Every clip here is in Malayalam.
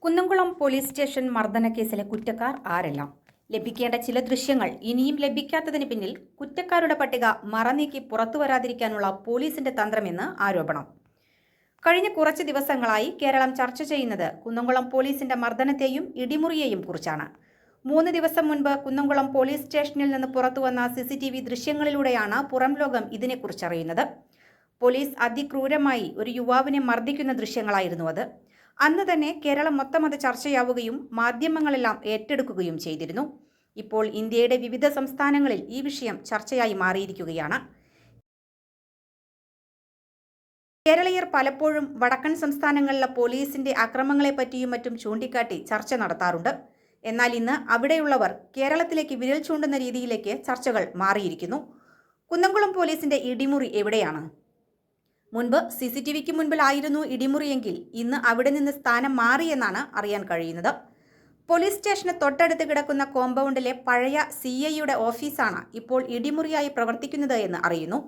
കുന്നംകുളം പോലീസ് സ്റ്റേഷൻ മർദ്ദനക്കേസിലെ കുറ്റക്കാർ ആരെല്ലാം? ലഭിക്കേണ്ട ചില ദൃശ്യങ്ങൾ ഇനിയും ലഭിക്കാത്തതിന് പിന്നിൽ കുറ്റക്കാരുടെ പട്ടിക മറനീക്കി പുറത്തുവരാതിരിക്കാനുള്ള പോലീസിന്റെ തന്ത്രമെന്ന് ആരോപണം. കഴിഞ്ഞ കുറച്ച് ദിവസങ്ങളായി കേരളം ചർച്ച ചെയ്യുന്നത് കുന്നംകുളം പോലീസിന്റെ മർദ്ദനത്തെയും ഇടിമുറിയെയും കുറിച്ചാണ്. 3 ദിവസം മുൻപ് കുന്നംകുളം പോലീസ് സ്റ്റേഷനിൽ നിന്ന് പുറത്തുവന്ന CCTV ദൃശ്യങ്ങളിലൂടെയാണ് പുറം ലോകം ഇതിനെക്കുറിച്ചറിയുന്നത്. പോലീസ് അതിക്രൂരമായി ഒരു യുവാവിനെ മർദ്ദിക്കുന്ന ദൃശ്യങ്ങളായിരുന്നു അത്. അന്ന് തന്നെ കേരളം മൊത്തം അത് ചർച്ചയാവുകയും മാധ്യമങ്ങളെല്ലാം ഏറ്റെടുക്കുകയും ചെയ്തിരുന്നു. ഇപ്പോൾ ഇന്ത്യയുടെ വിവിധ സംസ്ഥാനങ്ങളിൽ ഈ വിഷയം ചർച്ചയായി മാറിയിരിക്കുകയാണ്. കേരളീയർ പലപ്പോഴും വടക്കൻ സംസ്ഥാനങ്ങളിലെ പോലീസിന്റെ അക്രമങ്ങളെപ്പറ്റിയും മറ്റും ചൂണ്ടിക്കാട്ടി ചർച്ച നടത്താറുണ്ട്. എന്നാൽ ഇന്ന് അവിടെയുള്ളവർ കേരളത്തിലേക്ക് വിരൽ ചൂണ്ടുന്ന രീതിയിലേക്ക് ചർച്ചകൾ മാറിയിരിക്കുന്നു. കുന്നംകുളം പോലീസിന്റെ ഇടിമുറി എവിടെയാണ്? മുൻപ് CCTVക്ക് മുൻപിലായിരുന്നു ഇടിമുറിയെങ്കിൽ ഇന്ന് അവിടെ നിന്ന് സ്ഥാനം മാറിയെന്നാണ് അറിയാൻ കഴിയുന്നത്. പോലീസ് സ്റ്റേഷന് തൊട്ടടുത്ത് കിടക്കുന്ന കോമ്പൗണ്ടിലെ പഴയ CIയുടെ ഓഫീസാണ് ഇപ്പോൾ ഇടിമുറിയായി പ്രവർത്തിക്കുന്നത് എന്ന് അറിയുന്നു.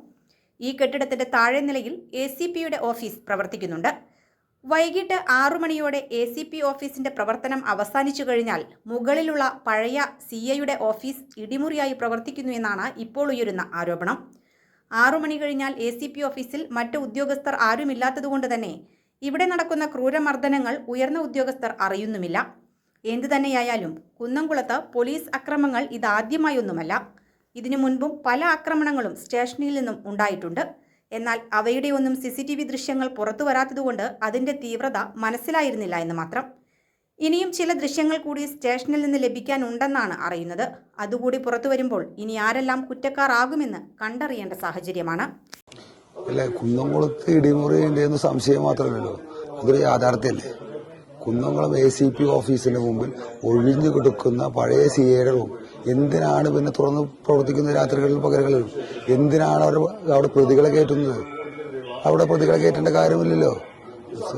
ഈ കെട്ടിടത്തിന്റെ താഴെ നിലയിൽ ACPയുടെ ഓഫീസ് പ്രവർത്തിക്കുന്നുണ്ട്. വൈകിട്ട് 6 മണിയോടെ ACP ഓഫീസിന്റെ പ്രവർത്തനം അവസാനിച്ചു കഴിഞ്ഞാൽ മുകളിലുള്ള പഴയ CIയുടെ ഓഫീസ് ഇടിമുറിയായി പ്രവർത്തിക്കുന്നു എന്നാണ് ഇപ്പോൾ ഉയരുന്ന ആരോപണം. 6 മണി കഴിഞ്ഞാൽ ACP ഓഫീസിൽ മറ്റ് ഉദ്യോഗസ്ഥർ ആരുമില്ലാത്തതുകൊണ്ട് തന്നെ ഇവിടെ നടക്കുന്ന ക്രൂരമർദ്ദനങ്ങൾ ഉയർന്ന ഉദ്യോഗസ്ഥർ അറിയുന്നുമില്ല. എന്തുതന്നെയായാലും കുന്നംകുളത്ത് പോലീസ് അക്രമങ്ങൾ ഇതാദ്യമായൊന്നുമല്ല. ഇതിനു മുൻപും പല ആക്രമണങ്ങളും സ്റ്റേഷനിൽ നിന്നും ഉണ്ടായിട്ടുണ്ട്. എന്നാൽ അവയുടെ ഒന്നും CCTV ദൃശ്യങ്ങൾ പുറത്തു വരാത്തതുകൊണ്ട് അതിൻ്റെ തീവ്രത മനസ്സിലായിരുന്നില്ല എന്ന് മാത്രം. ഇനിയും ചില ദൃശ്യങ്ങൾ കൂടി സ്റ്റേഷനിൽ നിന്ന് ലഭിക്കാനുണ്ടെന്നാണ് അറിയുന്നത്. അതുകൂടി പുറത്തു വരുമ്പോൾ ഇനി ആരെല്ലാം കുറ്റക്കാരാകുമെന്ന് കണ്ടറിയേണ്ട സാഹചര്യമാണ്. അല്ല, കുന്നംകുളത്ത് ഇടിമുറിയുണ്ടെന്ന് സംശയം മാത്രമല്ലല്ലോ, അതൊരു യാഥാർത്ഥ്യമല്ലേ. കുന്നംകുളം ACP ഓഫീസിന് മുമ്പിൽ ഒഴിഞ്ഞു കൊടുക്കുന്ന പഴയ CIയുടെ റൂം എന്തിനാണ് പിന്നെ തുറന്ന് പ്രവർത്തിക്കുന്ന രാത്രികളിൽ പകരങ്ങളിലും? എന്തിനാണ് അവിടെ പ്രതികളെ കയറ്റുന്നത്? അവിടെ പ്രതികളെ കയറ്റേണ്ട കാര്യമില്ലല്ലോ.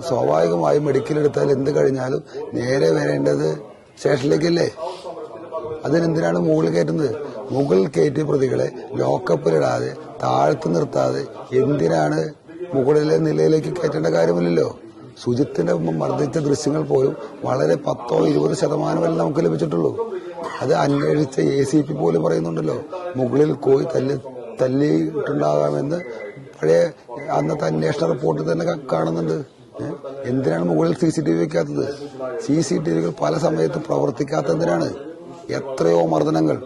സ്വാഭാവികമായും മെഡിക്കൽ എടുത്താൽ എന്ത് കഴിഞ്ഞാലും നേരെ വരേണ്ടത് സ്റ്റേഷനിലേക്കല്ലേ. അതിനെന്തിനാണ് മുകളിൽ കയറ്റുന്നത്? മുകളിൽ കയറ്റിയ പ്രതികളെ ലോക്കപ്പിലിടാതെ താഴ്ത്തു നിർത്താതെ എന്തിനാണ് മുകളിലെ നിലയിലേക്ക് കയറ്റേണ്ട കാര്യമില്ലല്ലോ. സുജിത്തിനെ മർദ്ദിച്ച ദൃശ്യങ്ങൾ പോലും വളരെ 10-20% നമുക്ക് ലഭിച്ചിട്ടുള്ളൂ. അത് അന്വേഷിച്ച ACP പോലും പറയുന്നുണ്ടല്ലോ, മുകളിൽ പോയി തല്ലിയിട്ടുണ്ടാകാമെന്ന് പഴയ അന്നത്തെ അന്വേഷണ റിപ്പോർട്ടിൽ തന്നെ കാണുന്നുണ്ട്. എന്തിനാണ് മുകളിൽ CCTV വെക്കാത്തത്? CCTVകൾ പല സമയത്തും പ്രവർത്തിക്കാത്തതിനാണ്. എത്രയോ മർദ്ദനങ്ങൾ,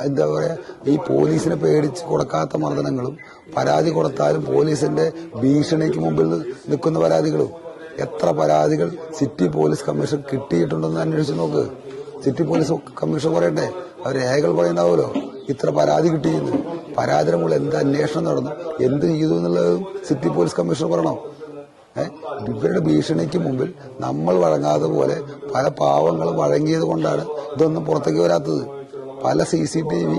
എന്താ പറയാ, ഈ പോലീസിനെ പേടിച്ച് കൊടുക്കാത്ത മർദ്ദനങ്ങളും പരാതി കൊടുത്താലും പോലീസിന്റെ ഭീഷണിക്ക് മുമ്പിൽ നിൽക്കുന്ന പരാതികളും. എത്ര പരാതികൾ സിറ്റി പോലീസ് കമ്മീഷൻ കിട്ടിയിട്ടുണ്ടെന്ന് അന്വേഷിച്ച് നോക്ക്. സിറ്റി പോലീസ് കമ്മീഷൻ പറയട്ടെ, അവർ രേഖകൾ പറയുന്നുണ്ടാവുമല്ലോ ഇത്ര പരാതി കിട്ടിയെന്ന്. പരാതിയുടെ മുകളിൽ എന്ത് അന്വേഷണം നടന്നു, എന്ത് ചെയ്തു എന്നുള്ളതും സിറ്റി പോലീസ് കമ്മീഷണർ പറയണം. ഇവരുടെ ഭീഷണിക്ക് മുമ്പിൽ നമ്മൾ വഴങ്ങാതെ പോലെ പല പാവങ്ങളും വഴങ്ങിയത് കൊണ്ടാണ് ഇതൊന്നും പുറത്തേക്ക് വരാത്തത്. പല CCTV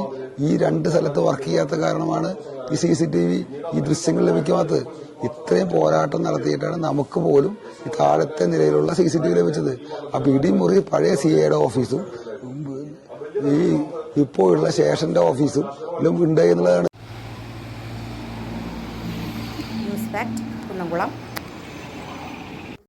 ഈ 2 സ്ഥലത്ത് വർക്ക് ചെയ്യാത്ത കാരണമാണ് ഈ CCTV ഈ ദൃശ്യങ്ങൾ ലഭിക്കാത്തത്. ഇത്രയും പോരാട്ടം നടത്തിയിട്ടാണ് നമുക്ക് പോലും ഈ താഴത്തെ നിലയിലുള്ള CCTV ലഭിച്ചത്. അപ്പൊ ഇടിമുറി പഴയ CIയുടെ ഓഫീസും ഈ ഇപ്പോഴുള്ള സ്റ്റേഷന്റെ ഓഫീസും ഉണ്ട് എന്നുള്ളതാണ്. News fact, Kunnamkulam.